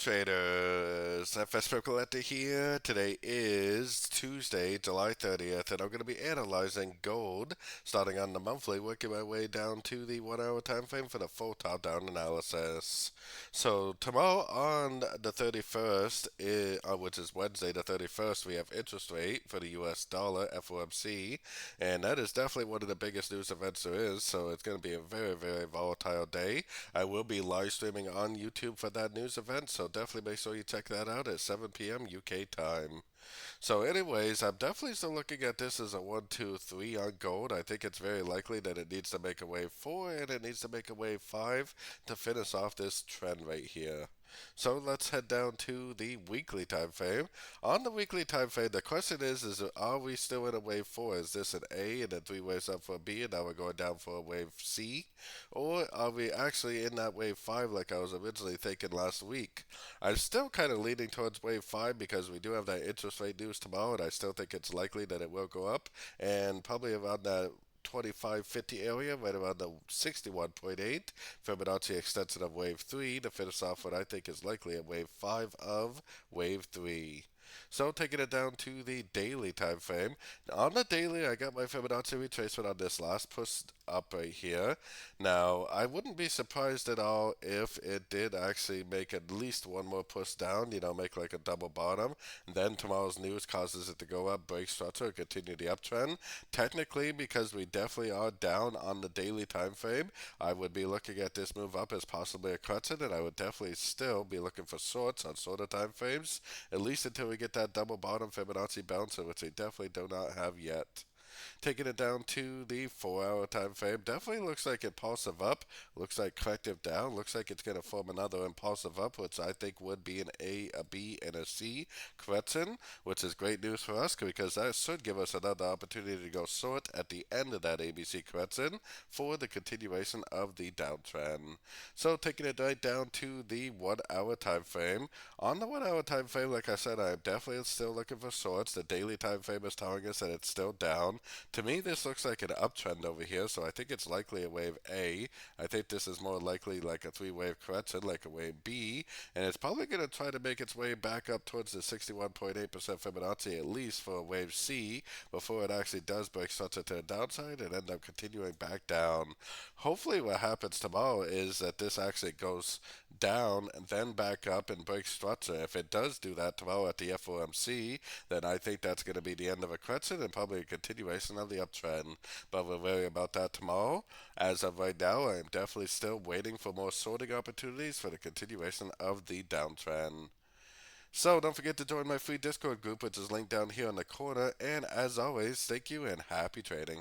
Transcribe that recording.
traders, FX Pip Collector here. Today is Tuesday, July 30th, and I'm going to be analyzing gold, starting on the monthly, working my way down to the 1 hour time frame for the full top-down analysis. So tomorrow on the 31st, which is Wednesday the 31st, we have interest rate for the US dollar, FOMC, and that is definitely one of the biggest news events there is, so it's going to be a very, very volatile day. I will be live streaming on YouTube for that news event, so definitely make sure you check that out at 7 p.m. UK time. So anyways, I'm definitely still looking at this as a 1, 2, 3 on gold. I think it's very likely that it needs to make a wave 4 and it needs to make a wave 5 to finish off this trend right here. So let's head down to the weekly time frame. On the weekly time frame, the question is are we still in a wave 4? Is this an A and then 3 waves up for a B and now we're going down for a wave C? Or are we actually in that wave 5 like I was originally thinking last week? I'm still kind of leaning towards wave 5 because we do have that interest rate news tomorrow, and I still think it's likely that it will go up, and probably around that 25.50 area, right around the 61.8 Fibonacci extension of wave 3 to finish off what I think is likely a wave 5 of wave 3. So taking it down to the daily time frame. On the daily, I got my Fibonacci retracement on this last push up right here. Now, I wouldn't be surprised at all if it did actually make at least one more push down, make like a double bottom. Then tomorrow's news causes it to go up, break structure, continue the uptrend. Technically, because we definitely are down on the daily time frame, I would be looking at this move up as possibly a correction, and I would definitely still be looking for shorts on shorter time frames, at least until we get that double bottom Fibonacci bouncer, which we definitely do not have yet. Taking it down to the 4 hour time frame, definitely looks like impulsive up, looks like corrective down, looks like it's going to form another impulsive up, which I think would be an A, a B, and a C correction, which is great news for us because that should give us another opportunity to go short at the end of that ABC correction for the continuation of the downtrend. So taking it right down to the 1 hour time frame. On the 1 hour time frame, like I said, I'm definitely still looking for shorts. The daily time frame is telling us that it's still down. To me, this looks like an uptrend over here, so I think it's likely a wave A. I think this is more likely like a 3-wave correction, like a wave B, and it's probably going to try to make its way back up towards the 61.8% Fibonacci at least for a wave C before it actually does break structure to the downside and end up continuing back down. Hopefully what happens tomorrow is that this actually goes down and then back up and breaks structure. If it does do that tomorrow at the FOMC, then I think that's going to be the end of a correction and probably a continuation of the uptrend. But we'll worry about that tomorrow. As of right now, I am definitely still waiting for more sorting opportunities for the continuation of the downtrend. So don't forget to join my free Discord group, which is linked down here in the corner. And as always, thank you and happy trading.